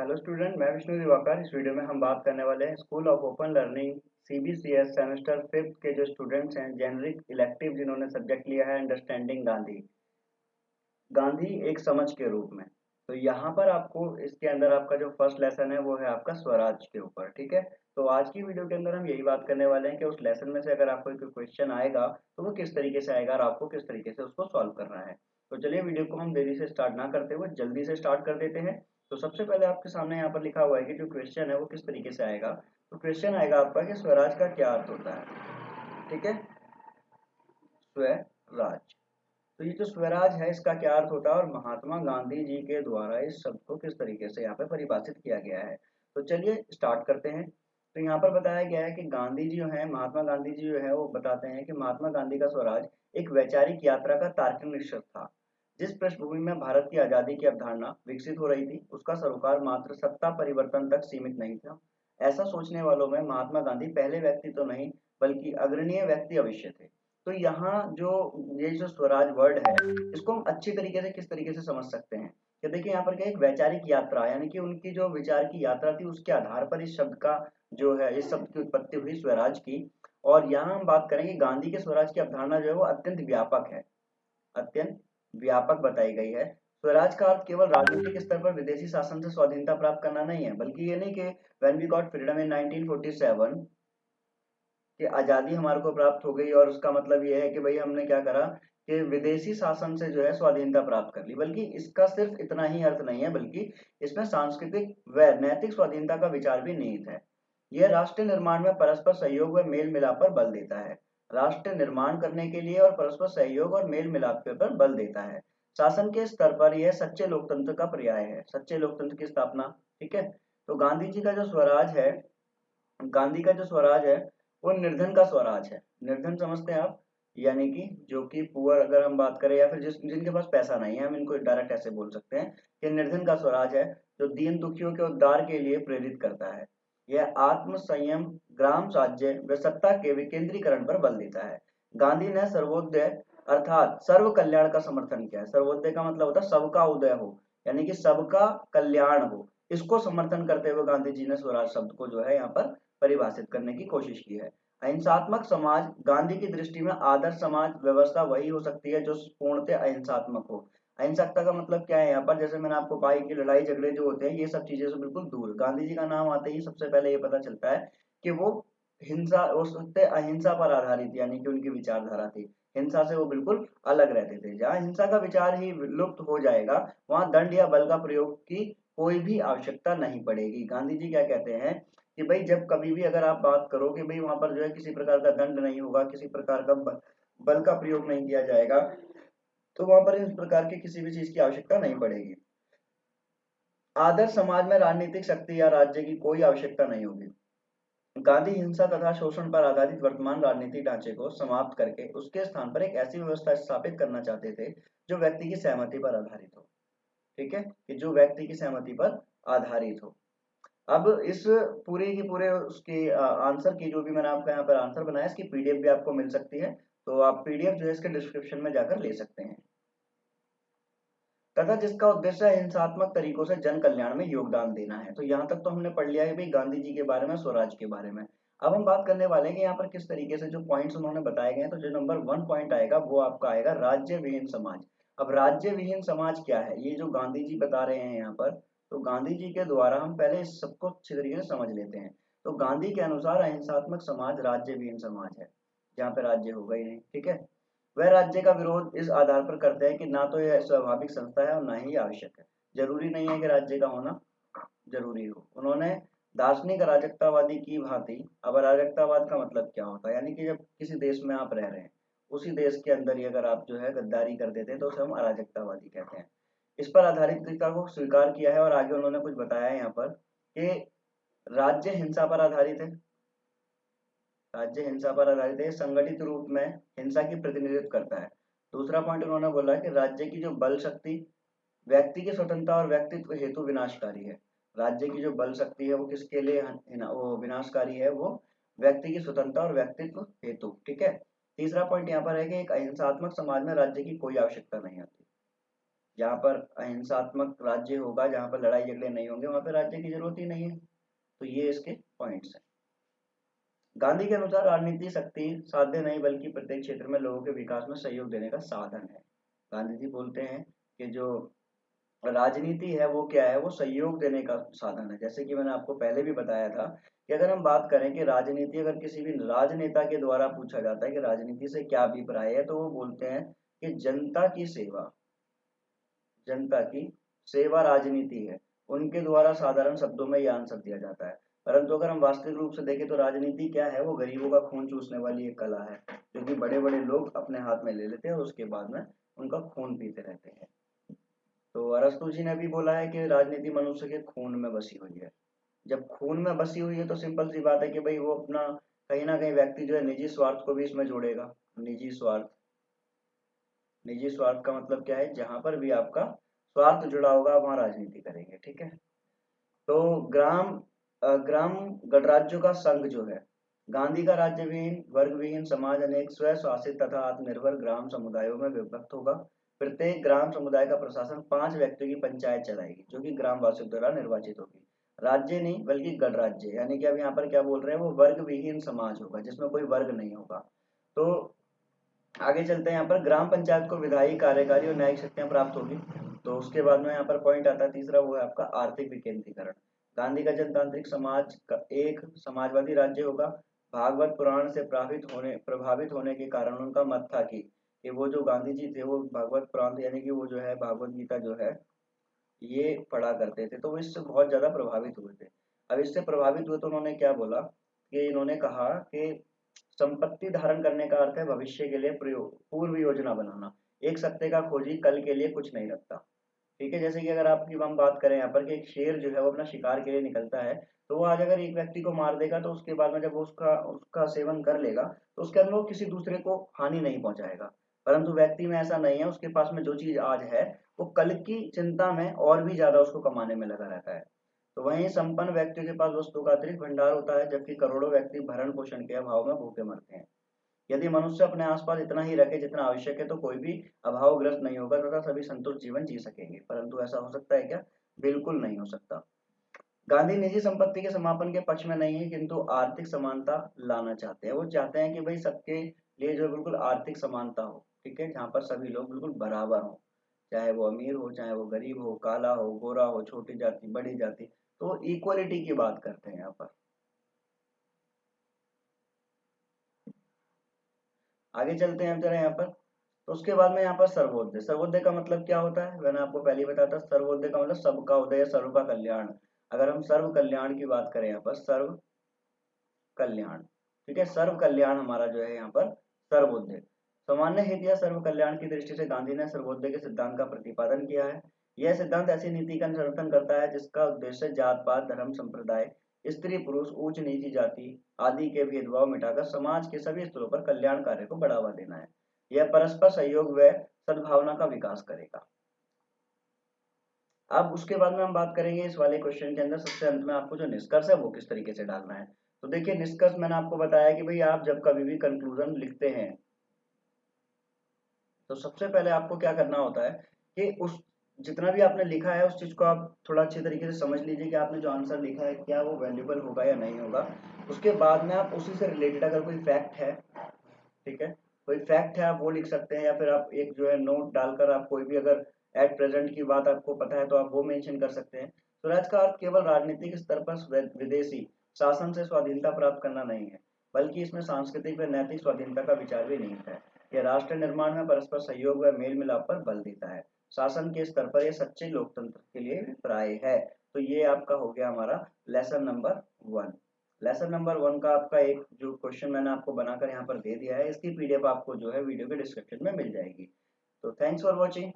Hello student, मैं विष्णु दिवाकर। इस video में हम बात करने वाले हैं school of open learning CBCS semester 5th के जो स्टूडेंट्स हैं जेनरिक इलेक्टिव जिन्होंने सब्जेक्ट लिया है अंडरस्टैंडिंग गांधी गांधी एक समझ के रूप में। तो यहाँ पर आपको इसके अंदर आपका जो फर्स्ट लेसन है वो है आपका स्वराज के ऊपर। ठीक है, तो आज की वीडियो के अंदर हम यही बात करने वाले हैं कि उस लेसन में से अगर आपको कोई क्वेश्चन आएगा तो वो किस तरीके से आएगा और आपको किस तरीके से उसको सॉल्व करना है। तो चलिए वीडियो को हम देरी से स्टार्ट ना करते हुए जल्दी से स्टार्ट कर देते हैं। तो सबसे पहले आपके सामने यहाँ पर लिखा हुआ है कि जो क्वेश्चन है वो किस तरीके से आएगा। तो क्वेश्चन आएगा आपका कि स्वराज का क्या अर्थ होता है। ठीक है, स्वराज। तो ये जो स्वराज है इसका क्या अर्थ होता है और महात्मा गांधी जी के द्वारा इस शब्द को किस तरीके से यहाँ पे परिभाषित किया गया है। तो चलिए स्टार्ट करते हैं। तो यहाँ पर बताया गया है कि गांधी जी जो है, महात्मा गांधी जी जो है वो बताते हैं कि महात्मा गांधी का स्वराज एक वैचारिक यात्रा का तार्किक निश्चय था। जिस पृष्ठभूमि में भारत की आजादी की अवधारणा विकसित हो रही थी उसका सरोकार मात्र सत्ता परिवर्तन तक सीमित नहीं था। ऐसा सोचने वालों में महात्मा गांधी पहले व्यक्ति तो नहीं बल्कि अग्रणीय व्यक्ति अवश्य थे। तो यहाँ जो ये जो स्वराज वर्ड है इसको हम अच्छी तरीके से किस तरीके से समझ सकते हैं कि देखिए यहाँ पर क्या एक वैचारिक यात्रा यानी कि उनकी जो विचार की यात्रा थी उसके आधार पर इस शब्द का जो है इस शब्द की उत्पत्ति हुई स्वराज की। और यहाँ हम बात करेंगे गांधी के स्वराज की अवधारणा जो है वो अत्यंत व्यापक है, अत्यंत व्यापक बताई गई है। स्वराज का अर्थ केवल राजनीतिक स्तर पर विदेशी शासन से स्वाधीनता प्राप्त करना नहीं है, बल्कि ये नहीं कि when we got freedom in 1947 कि आजादी हमारे को प्राप्त हो गई और उसका मतलब ये है कि भाई हमने क्या करा कि विदेशी शासन से जो है स्वाधीनता प्राप्त कर ली, बल्कि इसका सिर्फ इतना ही अर्थ नहीं है, बल्कि इसमें सांस्कृतिक व नैतिक स्वाधीनता का विचार भी निहित है। यह राष्ट्र निर्माण में परस्पर सहयोग व मेल मिलाप पर बल देता है। राष्ट्र निर्माण करने के लिए और परस्पर सहयोग और मेल मिलाप पर बल देता है। शासन के स्तर पर यह सच्चे लोकतंत्र का पर्याय है, सच्चे लोकतंत्र की स्थापना। ठीक है, तो गांधी जी का जो स्वराज है, गांधी का जो स्वराज है वो निर्धन का स्वराज है। निर्धन समझते हैं आप, यानी कि जो कि पुअर अगर हम बात करें या फिर जिनके पास पैसा नहीं है, हम इनको डायरेक्ट ऐसे बोल सकते हैं कि निर्धन का स्वराज है जो दीन दुखियों के उद्धार के लिए प्रेरित करता है। यह आत्म संयम, ग्राम राज्य व सत्ता के विकेंद्रीकरण पर बल देता है। गांधी ने सर्वोदय अर्थात सर्व कल्याण का समर्थन किया है। सर्वोदय का मतलब होता है सबका उदय हो, यानी कि सबका कल्याण हो। इसको समर्थन करते हुए गांधी जी ने स्वराज शब्द को जो है यहाँ पर परिभाषित करने की कोशिश की है। अहिंसात्मक समाज, गांधी की दृष्टि में आदर्श समाज व्यवस्था वही हो सकती है जो पूर्णतः अहिंसात्मक हो। अहिंसकता का मतलब क्या है यहाँ पर, जैसे मैंने आपको कहा कि लड़ाई झगड़े जो होते हैं ये सब चीजें से बिल्कुल दूर। गांधी जी का नाम आते ही सबसे पहले ये पता चलता है कि वो हिंसा उससे अहिंसा पर आधारित यानी कि उनकी विचारधारा थी। हिंसा से वो बिल्कुल अलग रहते थे। जहाँ हिंसा का विचार ही लुप्त हो जाएगा वहां दंड या बल का प्रयोग की कोई भी आवश्यकता नहीं पड़ेगी। गांधी जी क्या कहते हैं कि भाई जब कभी भी अगर आप बात करो कि भाई वहां पर जो है किसी प्रकार का दंड नहीं होगा, किसी प्रकार का बल का प्रयोग नहीं किया जाएगा, तो वहां पर इस प्रकार की किसी भी चीज की आवश्यकता नहीं पड़ेगी। आदर्श समाज में राजनीतिक शक्ति या राज्य की कोई आवश्यकता नहीं होगी। गांधी हिंसा तथा शोषण पर आधारित वर्तमान राजनीतिक ढांचे को समाप्त करके उसके स्थान पर एक ऐसी व्यवस्था स्थापित करना चाहते थे जो व्यक्ति की सहमति पर आधारित हो। ठीक है, कि जो व्यक्ति की सहमति पर आधारित हो। अब इस पूरे की पूरे उसके आंसर की जो भी मैंने आपका यहाँ पर आंसर बनाया इसकी पीडीएफ भी आपको मिल सकती है, तो आप पीडीएफ जो है इसके डिस्क्रिप्शन में जाकर ले सकते हैं। तथा जिसका उद्देश्य हिंसात्मक तरीकों से जन कल्याण में योगदान देना है। तो यहाँ तक तो हमने पढ़ लिया है भाई गांधी जी के बारे में, स्वराज के बारे में। अब हम बात करने वाले हैं कि यहाँ पर किस तरीके से जो पॉइंट्स उन्होंने बताए गए हैं। तो जो नंबर 1 पॉइंट आएगा वो आपका आएगा राज्य विहीन समाज। अब राज्य विहीन समाज क्या है ये जो गांधी जी बता रहे हैं यहाँ पर, तो गांधी जी के द्वारा हम पहले इस सबको अच्छी तरीके से समझ लेते हैं। तो गांधी के अनुसार अहिंसात्मक समाज राज्य विहीन समाज है, जहाँ पे राज्य होगा ही नहीं। ठीक है, वह राज्य का विरोध इस आधार पर करते हैं कि ना तो यह स्वाभाविक संस्था है और ना ही आवश्यक है। जरूरी नहीं है कि राज्य का होना जरूरी हो। उन्होंने दार्शनिक अराजकतावादी की भांति, अब अराजकतावाद का मतलब क्या होता है, यानी कि जब किसी देश में आप रह रहे हैं उसी देश के अंदर ही अगर आप जो है गद्दारी कर देते हैं तो उसे हम अराजकतावादी कहते हैं। इस पर आधारितता को स्वीकार किया है और आगे उन्होंने कुछ बताया है यहाँ पर कि राज्य हिंसा पर आधारित है। राज्य हिंसा पर आधारित है, संगठित रूप में हिंसा की प्रतिनिधित्व करता है। दूसरा पॉइंट उन्होंने बोला कि राज्य की जो बल शक्ति व्यक्ति की स्वतंत्रता और व्यक्तित्व हेतु विनाशकारी है। राज्य की जो बल शक्ति है वो किसके लिए वो विनाशकारी है, वो व्यक्ति की स्वतंत्रता और व्यक्तित्व हेतु। ठीक है, तीसरा पॉइंट यहाँ पर है कि एक अहिंसात्मक समाज में राज्य की कोई आवश्यकता नहीं होती। जहाँ पर अहिंसात्मक राज्य होगा, जहाँ पर लड़ाई झगड़े नहीं होंगे, वहाँ पर राज्य की जरूरत ही नहीं है। तो ये इसके पॉइंट्स हैं। गांधी के अनुसार राजनीति शक्ति साध्य नहीं बल्कि प्रत्येक क्षेत्र में लोगों के विकास में सहयोग देने का साधन है। गांधी जी बोलते हैं कि जो राजनीति है वो क्या है, वो सहयोग देने का साधन है। जैसे कि मैंने आपको पहले भी बताया था कि अगर हम बात करें कि राजनीति अगर किसी भी राजनेता के द्वारा पूछा जाता है कि राजनीति से क्या अभिप्राय है, तो वो बोलते हैं कि जनता की सेवा राजनीति है। उनके द्वारा साधारण शब्दों में यह आंसर दिया जाता है। परंतु अगर हम वास्तविक रूप से देखें तो राजनीति क्या है, वो गरीबों का खून चूसने वाली एक कला है, जो कि बड़े बड़े लोग अपने हाथ में ले लेते हैं और उसके बाद में उनका खून पीते रहते हैं। तो अरस्तु जी ने भी बोला है कि राजनीति मनुष्य के खून में बसी हुई है। जब खून में बसी हुई है तो सिंपल सी बात है कि भाई वो अपना कहीं ना कहीं व्यक्ति जो है निजी स्वार्थ को भी इसमें जोड़ेगा। निजी स्वार्थ, निजी स्वार्थ का मतलब क्या है, जहां पर भी आपका स्वार्थ जुड़ा होगा आप वहां राजनीति करेंगे। ठीक है। तो ग्राम गणराज्यों का संघ जो है, गांधी का राज्य विहीन वर्ग विहीन समाज अनेक स्व शासित तथा आत्मनिर्भर ग्राम समुदायों में विभक्त होगा। प्रत्येक ग्राम समुदाय का प्रशासन 5 व्यक्तियों की पंचायत चलाएगी, जो कि ग्रामवासियों द्वारा निर्वाचित होगी। राज्य नहीं बल्कि गणराज्य, यानी कि अब यहाँ पर क्या बोल रहे हैं, वो वर्ग विहीन समाज होगा जिसमें कोई वर्ग नहीं होगा। तो आगे चलते हैं, यहाँ पर ग्राम पंचायत को विधायी कार्यकारी और न्यायिक शक्तियां प्राप्त होगी। तो उसके बाद में यहाँ पर पॉइंट आता है तीसरा, वो है आपका आर्थिक विकेंद्रीकरण। गांधी का जनतांत्रिक समाज का एक समाजवादी राज्य होगा। भागवत पुराण से प्रभावित होने के कारण उनका मत था कि वो जो गांधी जी थे वो भागवत पुराण यानी कि वो जो है भागवत गीता जो है ये पढ़ा करते थे, तो वो इससे बहुत ज्यादा प्रभावित हुए थे। अब इससे प्रभावित हुए तो उन्होंने क्या बोला कि इन्होंने कहा कि संपत्ति धारण करने का अर्थ है भविष्य के लिए प्रयोग पूर्व योजना बनाना। एक सत्य का खोजी कल के लिए कुछ नहीं रखता। ठीक है। जैसे कि अगर आपकी हम बात करें यहाँ पर कि एक शेर जो है वो अपना शिकार के लिए निकलता है, तो वो आज अगर एक व्यक्ति को मार देगा तो उसके बाद में जब वो उसका उसका सेवन कर लेगा तो उसके अंदर वो किसी दूसरे को हानि नहीं पहुंचाएगा। परंतु व्यक्ति में ऐसा नहीं है, उसके पास में जो चीज आज है वो कल की चिंता में और भी ज्यादा उसको कमाने में लगा रहता है। तो वहीं संपन्न व्यक्तियों के पास वस्तु का अतिरिक्त भंडार होता है, जबकि करोड़ों व्यक्ति भरण पोषण के अभाव में भूखे मरते हैं। यदि मनुष्य अपने आसपास इतना ही रखे जितना आवश्यक है तो कोई भी अभावग्रस्त नहीं होगा तथा सभी संतुष्ट जीवन जी सकेंगे। परंतु ऐसा हो सकता है क्या? बिल्कुल नहीं हो सकता। गांधी निजी संपत्ति के समापन के पक्ष में नहीं है, किंतु आर्थिक समानता लाना चाहते हैं। वो चाहते हैं कि भाई सबके लिए जो बिल्कुल आर्थिक समानता हो। ठीक है। जहाँ पर सभी लोग बिल्कुल बराबर हो, चाहे वो अमीर हो चाहे वो गरीब हो, काला हो गोरा हो, छोटी जाति बड़ी जाति, तो इक्वलिटी की बात करते हैं यहाँ पर। आगे चलते हैं हम जरा यहाँ पर। तो उसके बाद में यहाँ पर सर्वोदय। सर्वोदय का मतलब क्या होता है, मैंने आपको पहले ही बताया था। सर्वोदय का मतलब सबका उदय या सर्व का कल्याण। अगर हम सर्व कल्याण की बात करें यहाँ पर, सर्व कल्याण, ठीक है, सर्व कल्याण हमारा जो है यहाँ पर सर्वोदय। सामान्य हित या सर्व कल्याण की दृष्टि से गांधी ने सर्वोदय के सिद्धांत का प्रतिपादन किया है। यह सिद्धांत ऐसी नीति का समर्थन करता है जिसका उद्देश्य जात पात धर्म संप्रदाय स्त्री पुरुष ऊंच नीची जाति आदि के भेदभाव मिटाकर समाज के सभी स्तरों पर कल्याण कार्य को बढ़ावा देना है। यह परस्पर सहयोग व सद्भावना का विकास करेगा। अब उसके बाद में हम बात करेंगे इस वाले क्वेश्चन के अंदर सबसे अंत में आपको जो निष्कर्ष है वो किस तरीके से डालना है। तो देखिए निष्कर्ष मैंने आपको बताया कि भाई आप जब कभी भी कंक्लूजन लिखते हैं तो सबसे पहले आपको क्या करना होता है कि उस जितना भी आपने लिखा है उस चीज को आप थोड़ा अच्छे तरीके से समझ लीजिए कि आपने जो आंसर लिखा है क्या वो वैल्यूबल होगा या नहीं होगा। उसके बाद में आप उसी से रिलेटेड अगर कोई फैक्ट है, ठीक है, कोई फैक्ट है आप वो लिख सकते हैं, या फिर आप एक जो है नोट डालकर आप कोई भी अगर एट प्रेजेंट की बात आपको पता है तो आप वो मेंशन कर सकते हैं। स्वराज का अर्थ केवल राजनीतिक स्तर पर विदेशी शासन से स्वाधीनता प्राप्त करना नहीं है, बल्कि इसमें सांस्कृतिक व नैतिक स्वाधीनता का विचार भी निहित है। यह राष्ट्र निर्माण में परस्पर सहयोग व मेल मिलाप पर बल देता है। शासन के स्तर पर यह सच्चे लोकतंत्र के लिए प्राय है। तो ये आपका हो गया हमारा लेसन नंबर 1। लेसन नंबर 1 का आपका एक जो क्वेश्चन मैंने आपको बनाकर यहाँ पर दे दिया है, इसकी पीडीएफ आपको जो है वीडियो के डिस्क्रिप्शन में मिल जाएगी। तो थैंक्स फॉर वॉचिंग।